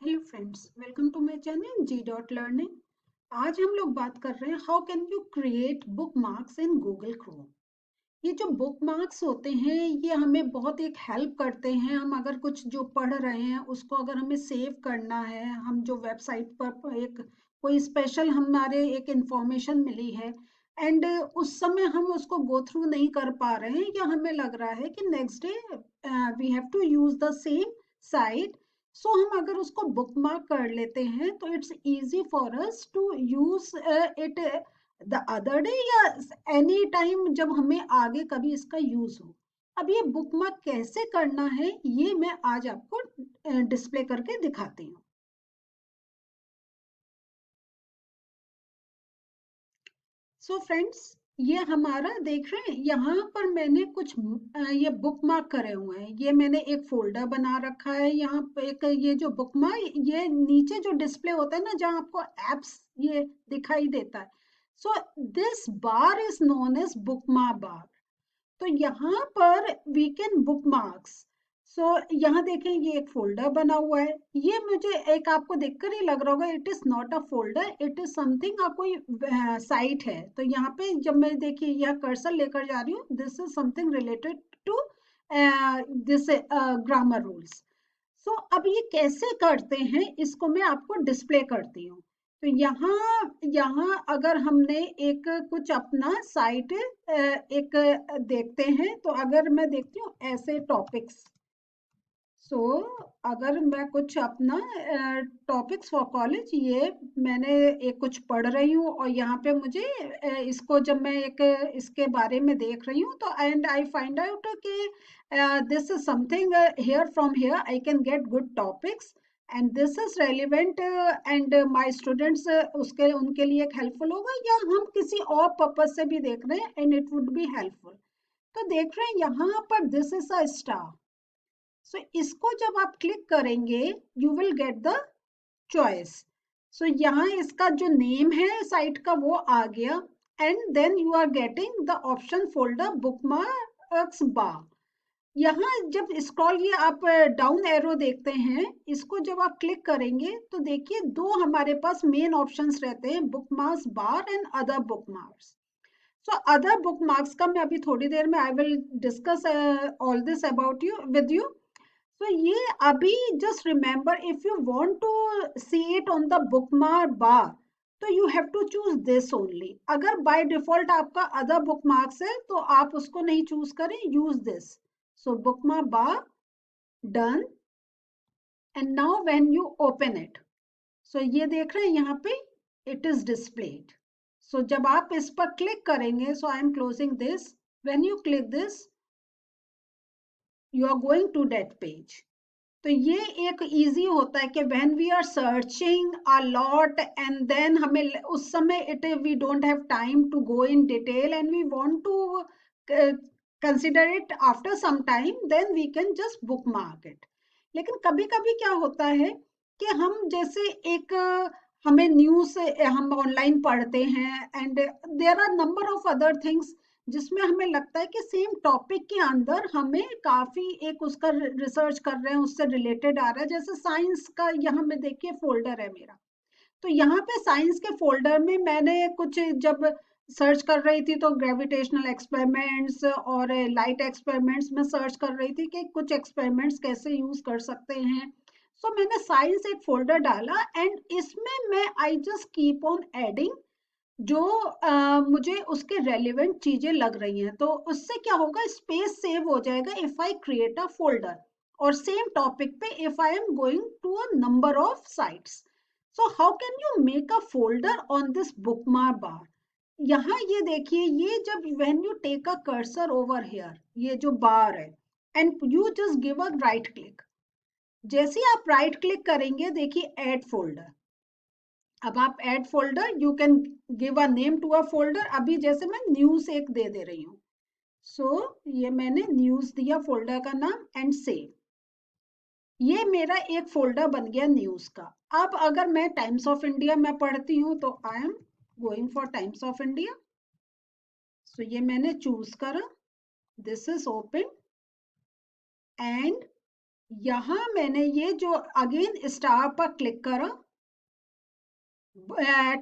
Hello friends, welcome to my channel G dot learning. आज हम लोग बात कर रहे हैं how can you create bookmarks in Google Chrome. ये जो बुक मार्क्स होते हैं ये हमें बहुत एक हेल्प करते हैं। हम अगर कुछ जो पढ़ रहे हैं उसको अगर हमें सेव करना है, हम जो वेबसाइट पर एक कोई स्पेशल हमारे एक इंफॉर्मेशन मिली है एंड उस समय हम उसको गो थ्रू नहीं कर पा रहे हैं या हमें लग रहा है कि next day we have to use the same site, so हम अगर उसको बुकमार्क कर लेते हैं तो it's easy for us to use it the other day या एनी टाइम जब हमें आगे कभी इसका यूज हो। अब ये बुकमार्क कैसे करना है ये मैं आज आपको डिस्प्ले करके दिखाती हूँ। सो फ्रेंड्स, ये हमारा देख रहे हैं यहाँ पर मैंने कुछ ये बुक मार्क करे हुए हैं। ये मैंने एक फोल्डर बना रखा है। यहाँ पे एक ये जो बुक मार्क, ये नीचे जो डिस्प्ले होता है ना जहाँ आपको एप्स ये दिखाई देता है, so this bar is known as bookmark bar. तो यहाँ पर we can bookmarks. So यहाँ देखें ये एक फोल्डर बना हुआ है। ये मुझे एक आपको देखकर ही लग रहा होगा it is not a folder, it is something, कोई साइट है। तो यहाँ पे जब मैं देखिए यह कर्सर लेकर जा रही हूँ, this is something related to this grammar rules. So अब ये कैसे करते हैं इसको मैं आपको डिस्प्ले करती हूँ। तो यहाँ यहाँ अगर हमने एक कुछ अपना साइट एक देखते हैं, तो अगर मैं देखती हूँ ऐसे टॉपिक्स, सो अगर मैं कुछ अपना टॉपिक्स फॉर कॉलेज, ये मैंने एक कुछ पढ़ रही हूँ और यहाँ पे मुझे इसको जब मैं एक इसके बारे में देख रही हूँ तो एंड आई फाइंड आउट कि this is something here, from here I can get good topics and this is relevant and my students उसके उनके लिए एक हेल्पफुल होगा, या हम किसी और पर्पज से भी देख रहे हैं and it would be helpful. तो देख रहे हैं यहाँ पर this is a star. So इसको जब आप क्लिक करेंगे you will get the choice. So यहाँ इसका जो नेम है साइट का वो आ गया and then you are getting the option folder bookmarks bar. यहाँ जब स्क्रॉल ये आप डाउन एरो देखते हैं, इसको जब आप क्लिक करेंगे तो देखिए दो हमारे पास मेन ऑप्शंस रहते हैं, bookmarks bar and other bookmarks. So other bookmarks का मैं अभी थोड़ी देर में I will discuss all this about you with you. तो ये अभी just remember, if you want to see it on the bookmark bar तो you have to choose this only. अगर बाय डिफॉल्ट आपका अदर बुकमार्क्स है तो आप उसको नहीं चूज करें, use this. So bookmark bar done and now when you open it, सो ये देख रहे हैं यहाँ पे इट इज डिस्प्लेड। सो जब आप इस पर क्लिक करेंगे, so I am closing this, when you click this you are going to that page. तो ये एक इजी होता है कि when we are searching a lot and then हमें उस समय it we don't have time to go in detail and we want to consider it after some time, then we can just bookmark it. लेकिन कभी कभी क्या होता है कि हम जैसे एक हमें न्यूज़ हम ऑनलाइन पढ़ते हैं and there are number of other things जिसमें हमें लगता है कि सेम टॉपिक के अंदर हमें काफी एक उसका रिसर्च कर रहे हैं, उससे रिलेटेड आ रहा है। जैसे साइंस का यहाँ में देखिए फोल्डर है मेरा, तो यहाँ पे साइंस के फोल्डर में मैंने कुछ जब सर्च कर रही थी तो ग्रेविटेशनल एक्सपेरिमेंट्स और लाइट एक्सपेरिमेंट्स में सर्च कर रही थी कि कुछ एक्सपेरिमेंट्स कैसे यूज कर सकते हैं। सो मैंने साइंस एक फोल्डर डाला एंड इसमें मैं I just keep on adding जो मुझे उसके रेलिवेंट चीजें लग रही हैं। तो उससे क्या होगा, स्पेस सेव हो जाएगा if I create a folder और सेम टॉपिक पे if I am going to a number of sites. So how can you make a folder on this bookmark bar. यहाँ ये देखिए, ये जब when you take a cursor over here, ये जो bar है and you just give a right click, जैसे ही आप राइट क्लिक करेंगे देखिए ऐड फोल्डर। अब आप add folder, you can give a name to a folder. अभी जैसे मैं न्यूज एक दे दे रही हूँ, सो ये मैंने न्यूज दिया फोल्डर का नाम एंड सेव। ये मेरा एक फोल्डर बन गया न्यूज का। अब अगर मैं टाइम्स ऑफ इंडिया में पढ़ती हूँ तो I am going for Times of India. So ये मैंने चूज करा, दिस इज ओपन एंड यहाँ मैंने ये जो अगेन स्टार पर क्लिक करा,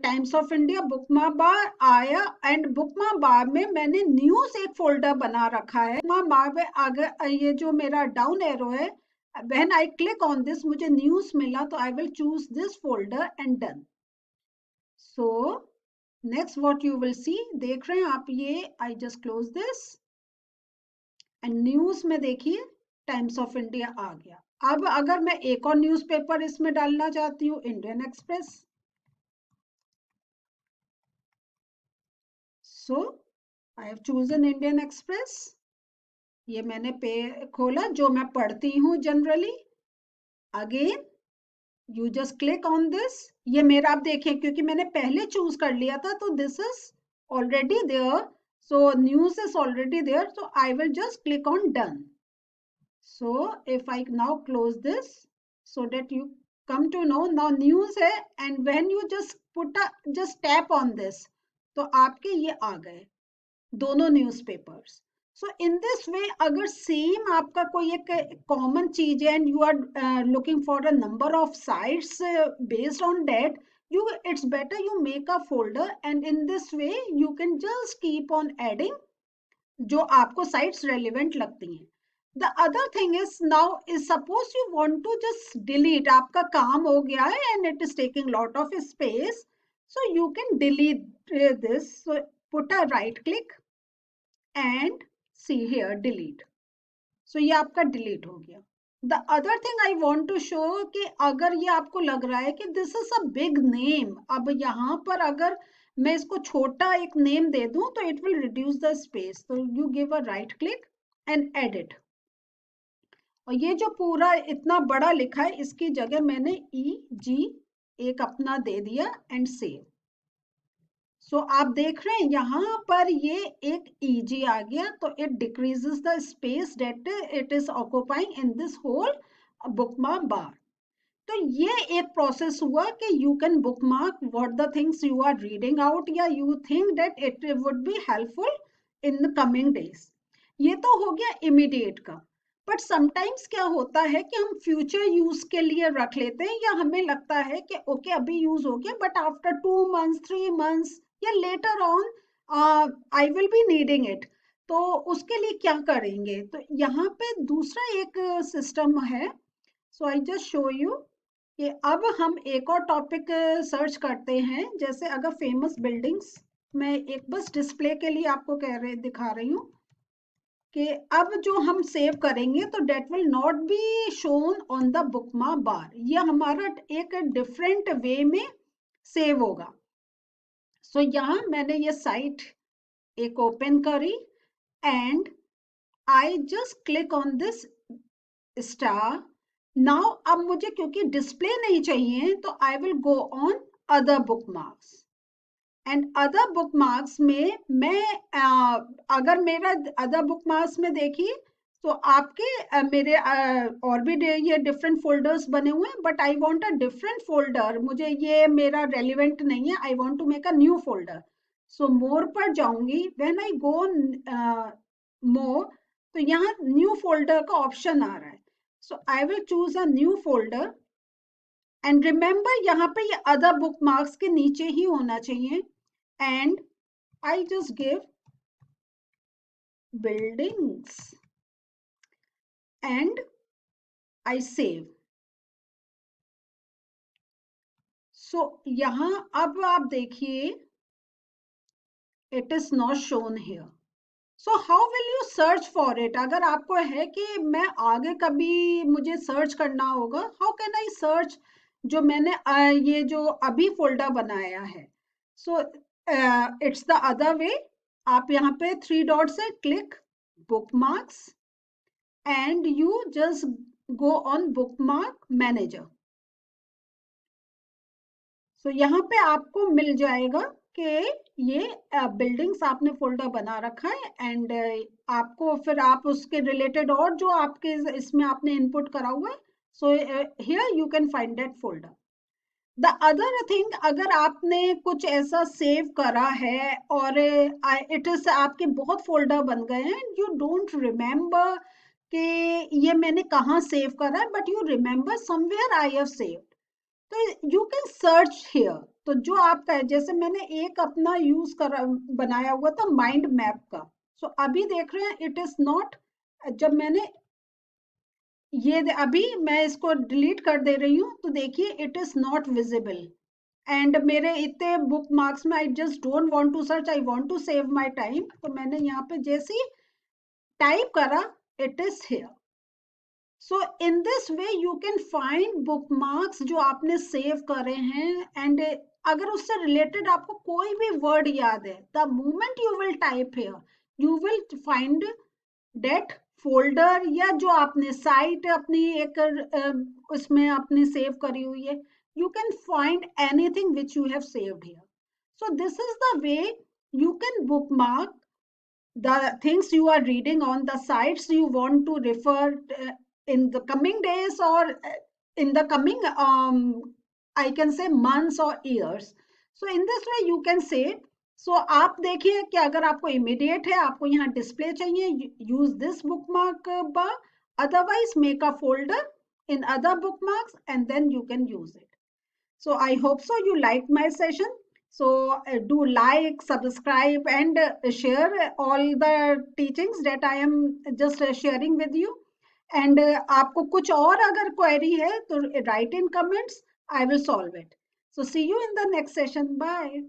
टाइम्स ऑफ इंडिया बुकमा बार आया एंड बुकमा बार में मैंने न्यूज एक फोल्डर बना रखा है। बुकमा बार में अगर ये जो मेरा डाउन एरो है, when I click on this मुझे न्यूज मिला, तो आई will choose this folder and done. So next what you will see, देख रहे हैं आप ये, I just close this and news में देखिए टाइम्स ऑफ इंडिया आ गया। अब अगर मैं एक और न्यूज़पेपर इसमें डालना चाहती हूँ, Indian express, so I have chosen Indian express. ये मैंने पे खोला जो मैं पढ़ती हूँ generally. Again you just click on this, ये मेरा आप देखें क्योंकि मैंने पहले चूज कर लिया था, तो this is already there, so news is already there, so I will just click on done. So if I now close this so that you come to know now news है, and when you just tap on this, तो आपके ये आ गए दोनों newspapers. So in this वे अगर same आपका कोई एक कॉमन चीज है and you are looking for a number of sites based on that, you it's better you make a folder and in this way you can just keep on adding जो आपको sites relevant लगती हैं। The other thing is now is suppose you want to just delete, आपका काम हो गया है and it is taking lot of space, so you can delete this, so put a right click and see here delete, so ये आपका delete हो गया। The other thing I want to show कि अगर ये आपको लग रहा है कि this is a big name, अब यहाँ पर अगर मैं इसको छोटा एक नेम दे दूं तो it will reduce the space, तो you give a right click and edit, और ये जो पूरा इतना बड़ा लिखा है इसकी जगह मैंने EG एक अपना दे दिया एंड सेव। सो आप देख रहे हैं यहाँ पर ये एक EG आ गया, तो it decreases the space that it is occupying in this whole bookmark bar. तो ये एक प्रोसेस हुआ कि you can bookmark what the things you are reading out या you think that it would be helpful in the coming days. ये तो हो गया इमीडिएट का, बट समटाइम्स क्या होता है कि हम फ्यूचर यूज के लिए रख लेते हैं, या हमें लगता है कि ओके अभी यूज हो गया बट आफ्टर 2 months 3 months या later on I will be needing it, तो उसके लिए क्या करेंगे। तो यहाँ पे दूसरा एक सिस्टम है, so I just show you कि अब हम एक और टॉपिक सर्च करते हैं, जैसे अगर फेमस बिल्डिंग्स, मैं एक बस डिस्प्ले के लिए आपको दिखा रही हूँ कि अब जो हम सेव करेंगे तो that will not be shown on the bookmark bar, ये हमारा एक डिफरेंट वे में सेव होगा। सो यहाँ मैंने ये साइट एक ओपन करी and I just click on this star. Now अब मुझे क्योंकि डिस्प्ले नहीं चाहिए तो I will go on other bookmarks and other bookmarks में मैं अगर मेरा अदर बुकमार्क्स में देखिए तो आपके मेरे और भी ये डिफरेंट फोल्डर्स बने हुए हैं, but I want a different folder, मुझे ये मेरा रेलिवेंट नहीं है, I want to make a new folder. So more पर जाऊंगी, व्हेन आई गो मोर तो यहाँ न्यू फोल्डर का ऑप्शन आ रहा है, so I will choose a new folder and remember यहाँ पे ये अदर बुकमार्क्स के नीचे ही होना चाहिए, and I just give buildings and I save. So यहाँ अब आप देखिए it is not shown here. So how will you search for it? अगर आपको है कि मैं आगे कभी मुझे सर्च करना होगा, how can I search जो मैंने ये जो अभी फोल्डर बनाया है। So it's the other way, आप यहाँ पे 3 डॉट से click bookmarks and you just go on bookmark manager. So यहाँ पे आपको मिल जाएगा कि ये बिल्डिंग्स आपने फोल्डर बना रखा है एंड आपको फिर आप उसके रिलेटेड और जो आपके इसमें आपने इनपुट करा हुआ है, so here you can find that folder. The other thing, अगर आपने कुछ ऐसा सेव करा है और इट इज आपके बहुत फोल्डर बन गए हैं, यू डोंट रिमेम्बर कि ये मैंने कहाँ सेव करा है, but you remember somewhere I have saved, तो यू कैन सर्च हियर। तो जो आपका है, जैसे मैंने एक अपना यूज करा बनाया हुआ था माइंड मैप का, सो अभी देख रहे हैं इट इज नॉट, जब मैंने अभी मैं इसको डिलीट कर दे रही हूँ तो देखिए it is not visible, and मेरे इतने बुक मार्क्स में I just don't want to search, I want to save my time, तो मैंने यहाँ पे जैसे ही टाइप करा it is here. So in this way you can find bookmarks जो आपने सेव करे हैं, एंड अगर उससे रिलेटेड आपको कोई भी वर्ड याद है, the moment you will type here you will find that folder, या जो आपने साइट अपनी एक उसमें अपनी सेव करी हुई है, you can find anything which you have saved here. So this is the way you can bookmark the things you are reading on the sites you want to refer in the coming days, or in the coming I can say months or years. So in this way you can say, so आप देखिए कि अगर आपको immediate है, आपको यहाँ display चाहिए, use this bookmark bar, otherwise make a folder in other bookmarks and then you can use it. So I hope so you liked my session. So do like, subscribe, and share all the teachings that I am just sharing with you. And आपको कुछ और अगर query है तो write in comments. I will solve it. So see you in the next session. Bye.